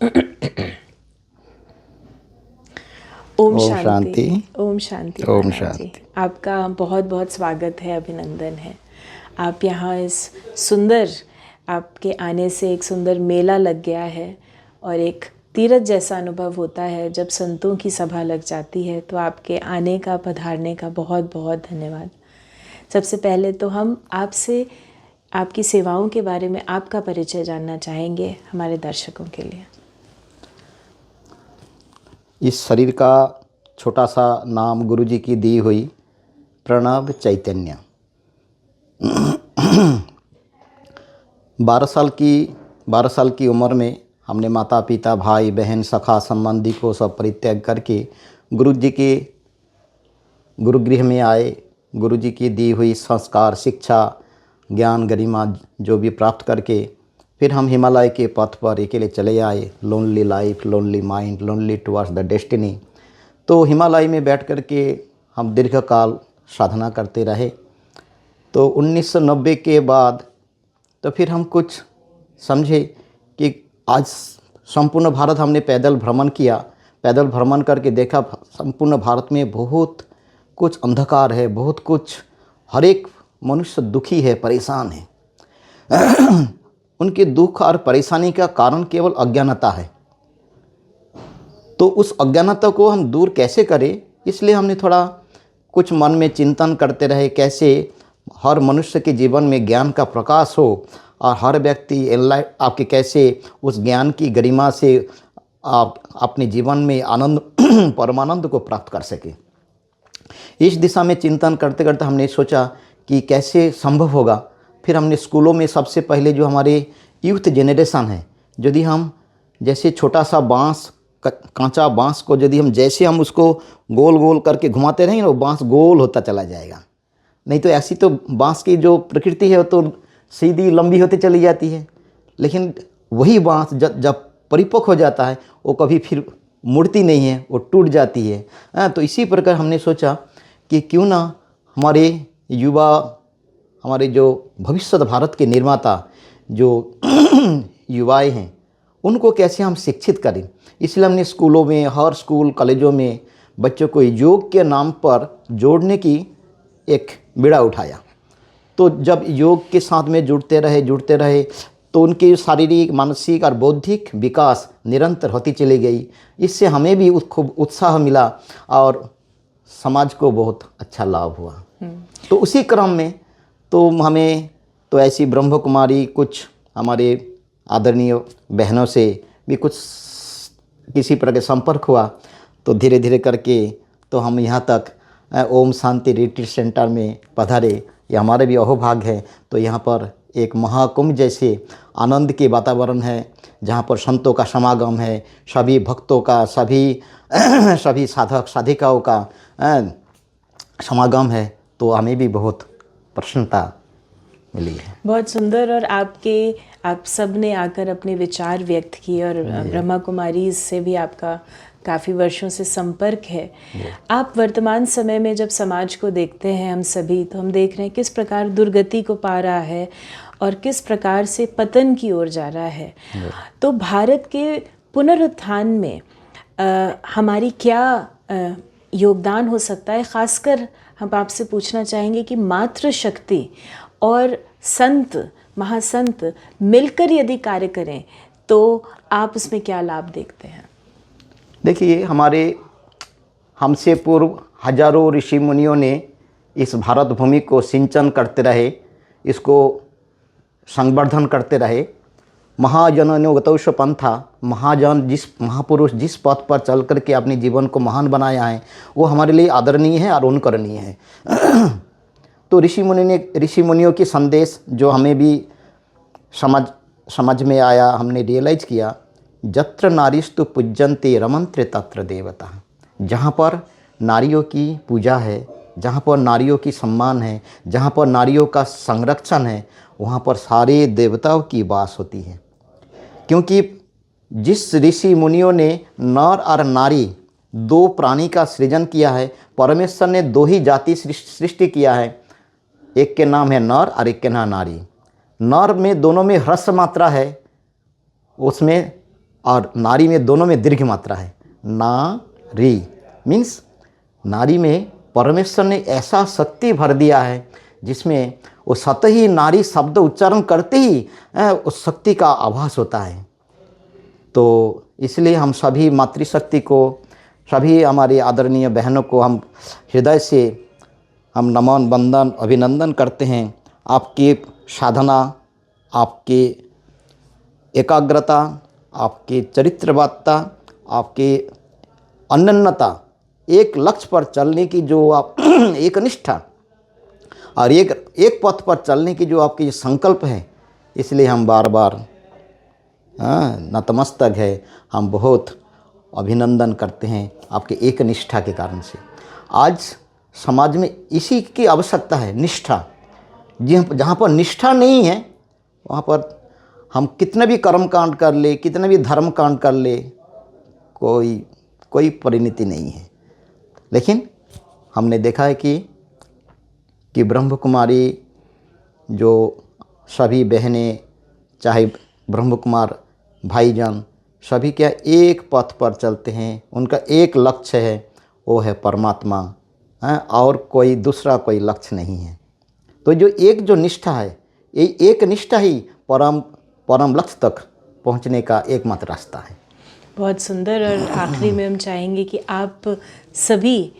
ओम ओम शांति। शांति। ओम शांति ओम महाराज जी, शांति। आपका बहुत बहुत स्वागत है, अभिनंदन है। आप यहाँ इस सुंदर, आपके आने से एक सुंदर मेला लग गया है और एक तीरथ जैसा अनुभव होता है जब संतों की सभा लग जाती है। तो आपके आने का, पधारने का बहुत बहुत धन्यवाद। सबसे पहले तो हम आपसे आपकी सेवाओं के बारे में आपका परिचय जानना चाहेंगे हमारे दर्शकों के लिए। इस शरीर का छोटा सा नाम गुरुजी की दी हुई प्रणव चैतन्य। 12 साल की उम्र में हमने माता पिता, भाई बहन, सखा संबंधी को सब परित्याग करके गुरुजी के गुरुगृह में आए। गुरुजी की दी हुई संस्कार, शिक्षा, ज्ञान, गरिमा जो भी प्राप्त करके फिर हम हिमालय के पथ पर अकेले चले आए। Lonely life, lonely mind, lonely towards the destiny. तो हिमालय में बैठ कर के हम दीर्घकाल साधना करते रहे। तो 1990 के बाद तो फिर हम कुछ समझे कि आज संपूर्ण भारत हमने पैदल भ्रमण किया। पैदल भ्रमण करके देखा संपूर्ण भारत में बहुत कुछ अंधकार है, बहुत कुछ, हर एक मनुष्य दुखी है, परेशान है। उनके दुख और परेशानी का कारण केवल अज्ञानता है। तो उस अज्ञानता को हम दूर कैसे करें, इसलिए हमने थोड़ा कुछ मन में चिंतन करते रहे, कैसे हर मनुष्य के जीवन में ज्ञान का प्रकाश हो और हर व्यक्ति आपके कैसे उस ज्ञान की गरिमा से आप अपने जीवन में आनंद परमानंद को प्राप्त कर सके। इस दिशा में चिंतन करते करते हमने सोचा कि कैसे संभव होगा। फिर हमने स्कूलों में सबसे पहले जो हमारे यूथ जेनरेशन है, यदि हम जैसे छोटा सा बांस, कांचा बांस को यदि हम जैसे हम उसको गोल गोल करके घुमाते रहेंगे ना, वो बांस गोल होता चला जाएगा। नहीं तो ऐसी तो बांस की जो प्रकृति है वो तो सीधी लंबी होती चली जाती है। लेकिन वही बांस जब परिपक्व हो जाता है वो कभी फिर मुड़ती नहीं है, वो टूट जाती है। तो इसी प्रकार हमने सोचा कि क्यों ना हमारे युवा, हमारे जो भविष्य भारत के निर्माता जो युवाएं हैं, उनको कैसे हम शिक्षित करें। इसलिए हमने स्कूलों में, हर स्कूल कॉलेजों में बच्चों को योग के नाम पर जोड़ने की एक बीड़ा उठाया। तो जब योग के साथ में जुड़ते रहे तो उनके शारीरिक, मानसिक और बौद्धिक विकास निरंतर होती चली गई। इससे हमें भी खूब उत्साह मिला और समाज को बहुत अच्छा लाभ हुआ। तो उसी क्रम में तो हमें तो ऐसी ब्रह्म कुमारी कुछ हमारे आदरणीय बहनों से भी कुछ किसी प्रकार संपर्क हुआ। तो धीरे धीरे करके तो हम यहाँ तक ओम शांति रिट्रीट सेंटर में पधारे। ये हमारे भी अहोभाग्य है। तो यहाँ पर एक महाकुंभ जैसे आनंद के वातावरण है, जहाँ पर संतों का समागम है, सभी भक्तों का, सभी साधक साधिकाओं का समागम है। तो हमें भी बहुत प्रसन्नता मिली है। बहुत सुंदर। और आप सब ने आकर अपने विचार व्यक्त किए और ब्रह्मा कुमारी से भी आपका काफ़ी वर्षों से संपर्क है। आप वर्तमान समय में जब समाज को देखते हैं हम सभी, तो हम देख रहे हैं किस प्रकार दुर्गति को पा रहा है और किस प्रकार से पतन की ओर जा रहा है। तो भारत के पुनरुत्थान में हमारी क्या योगदान हो सकता है? ख़ासकर हम आपसे पूछना चाहेंगे कि मातृ शक्ति और संत, महासंत मिलकर यदि कार्य करें तो आप उसमें क्या लाभ देखते हैं? देखिए, हमसे पूर्व हजारों ऋषि मुनियों ने इस भारत भूमि को सिंचन करते रहे, इसको संवर्धन करते रहे। महाजनों गतौश पंथा, महापुरुष जिस पथ पर चल करके अपने जीवन को महान बनाया है, वो हमारे लिए आदरणीय है और अनुकरणीय है। तो ऋषि मुनियों की संदेश जो हमें भी समझ में आया, हमने रियलाइज किया, जत्र नारीस्तु पूज्यन्ते रमन्ते तत्र देवता। जहाँ पर नारियों की पूजा है, जहाँ पर नारियों की सम्मान है, जहाँ पर नारियों का संरक्षण है, वहाँ पर सारे देवताओं की वास होती है। क्योंकि जिस ऋषि मुनियों ने नर और नारी दो प्राणी का सृजन किया है, परमेश्वर ने दो ही जाति सृष्टि किया है, एक के नाम है नर और एक के नाम नारी। नर में दोनों में ह्रस्व मात्रा है, उसमें और नारी में दोनों में दीर्घ मात्रा है। नारी मीन्स नारी में परमेश्वर ने ऐसा शक्ति भर दिया है जिसमें वो स्वतः ही नारी शब्द उच्चारण करते ही उस शक्ति का आभास होता है। तो इसलिए हम सभी मातृशक्ति को, सभी हमारी आदरणीय बहनों को हम हृदय से हम नमन वंदन अभिनंदन करते हैं। आपकी साधना, आपकी एकाग्रता, आपकी चरित्रवादिता, आपकी अनन्यता, एक लक्ष्य पर चलने की जो आप एक निष्ठा और एक पथ पर चलने की जो आपकी संकल्प है, इसलिए हम बार बार नतमस्तक है। हम बहुत अभिनंदन करते हैं आपके एक निष्ठा के कारण से। आज समाज में इसी की आवश्यकता है, निष्ठा। जहाँ पर निष्ठा नहीं है वहाँ पर हम कितने भी कर्म कांड कर ले, कितने भी धर्म कांड कर ले, कोई परिणति नहीं है। लेकिन हमने देखा है कि ब्रह्म कुमारी जो सभी बहनें, चाहे ब्रह्म कुमार भाईजान, सभी क्या एक पथ पर चलते हैं। उनका एक लक्ष्य है, वो है परमात्मा, और कोई दूसरा कोई लक्ष्य नहीं है। तो जो निष्ठा है, ये एक निष्ठा ही परम लक्ष्य तक पहुंचने का एकमात्र रास्ता है। बहुत सुंदर। और आखिरी में हम चाहेंगे कि आप सभी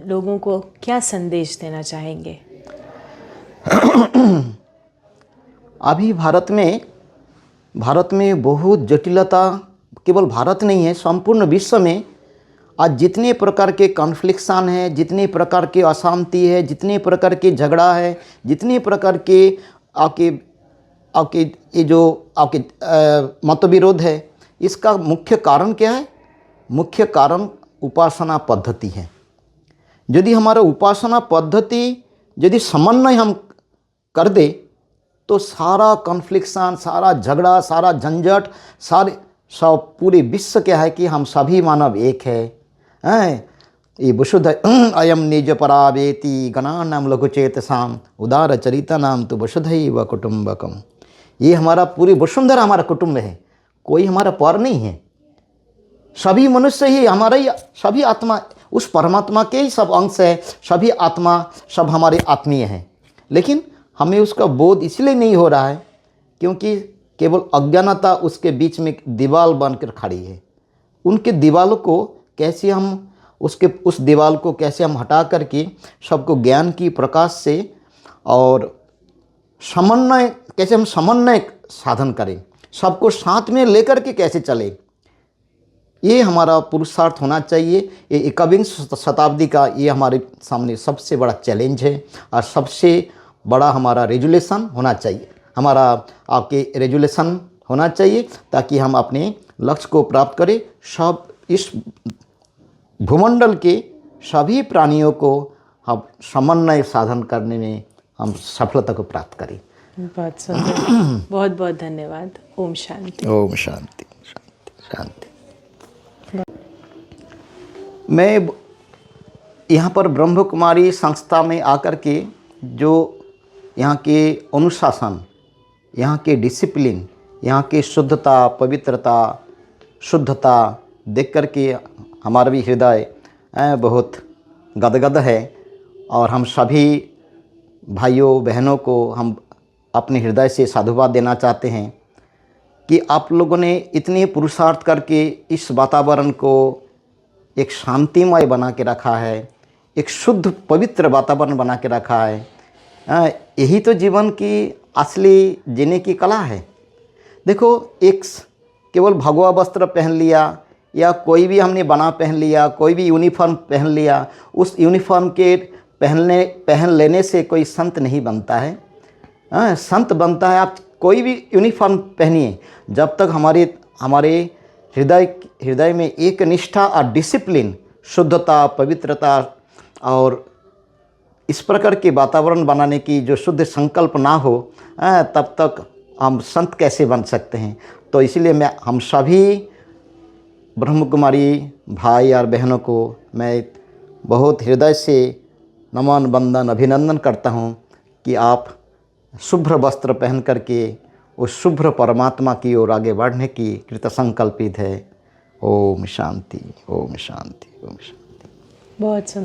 लोगों को क्या संदेश देना चाहेंगे? अभी भारत में बहुत जटिलता, केवल भारत नहीं है, संपूर्ण विश्व में आज जितने प्रकार के कॉन्फ्लिक्शन है, जितने प्रकार के अशांति है, जितने प्रकार के झगड़ा है, जितने प्रकार के आपके ये जो आपके मतविरोध है, इसका मुख्य कारण क्या है? मुख्य कारण उपासना पद्धति है। यदि हमारा उपासना पद्धति यदि समन्वय हम कर दे तो सारा कॉन्फ्लिक्शन, सारा झगड़ा, सारा झंझट, सब पूरे विश्व क्या है कि हम सभी मानव एक है। ये वसुध अयम निज परावेति गणानाम लघुचेतसाम उदार चरिता नाम तो वसुधैव कुटुंबकम। ये हमारा पूरी वसुंधरा हमारा कुटुंब है, कोई हमारा पर नहीं है। सभी मनुष्य ही हमारा ही, सभी आत्मा उस परमात्मा के ही सब अंश है। सभी आत्मा, सब हमारे आत्मीय हैं। लेकिन हमें उसका बोध इसलिए नहीं हो रहा है क्योंकि केवल अज्ञानता उसके बीच में दीवार बनकर खड़ी है। उनके दीवारों को कैसे हम उस दीवार को कैसे हम हटा करके सबको ज्ञान की प्रकाश से और कैसे हम समन्वय साधन करें, सबको साथ में लेकर के कैसे चले, ये हमारा पुरुषार्थ होना चाहिए। ये 21वीं शताब्दी का ये हमारे सामने सबसे बड़ा चैलेंज है और सबसे बड़ा हमारा रेजुलेशन होना चाहिए। हमारा आपके रेजुलेशन होना चाहिए ताकि हम अपने लक्ष्य को प्राप्त करें। सब इस भूमंडल के सभी प्राणियों को हम समन्वय साधन करने में हम सफलता को प्राप्त करें। बहुत सुंदर, बहुत बहुत धन्यवाद। ओम शांति। ओम शांति शांति शांति। मैं यहाँ पर ब्रह्म कुमारी संस्था में आकर के जो यहाँ के अनुशासन, यहाँ के डिसिप्लिन, यहाँ की शुद्धता, पवित्रता, शुद्धता देख कर के हमारा भी हृदय बहुत गदगद है। और हम सभी भाइयों बहनों को हम अपने हृदय से साधुवाद देना चाहते हैं कि आप लोगों ने इतने पुरुषार्थ करके इस वातावरण को एक शांतिमय बना के रखा है, एक शुद्ध पवित्र वातावरण बना के रखा है। यही तो जीवन की असली जीने की कला है। देखो, एक केवल भगवा वस्त्र पहन लिया या कोई भी हमने बना पहन लिया, कोई भी यूनिफॉर्म पहन लिया, उस यूनिफॉर्म के पहन लेने से कोई संत नहीं बनता है। संत बनता है आप कोई भी यूनिफॉर्म पहनिए, जब तक हमारे हृदय में एक निष्ठा और डिसिप्लिन, शुद्धता, पवित्रता और इस प्रकार के वातावरण बनाने की जो शुद्ध संकल्प ना हो, तब तक हम संत कैसे बन सकते हैं। तो इसलिए हम सभी ब्रह्म कुमारी भाई और बहनों को मैं बहुत हृदय से नमन वंदन अभिनंदन करता हूँ कि आप शुभ्र वस्त्र पहन करके उस शुभ्र परमात्मा की ओर आगे बढ़ने की कृत संकल्पित है। ओम शांति, ओम शांति, ओम शांति। बहुत सुंदर।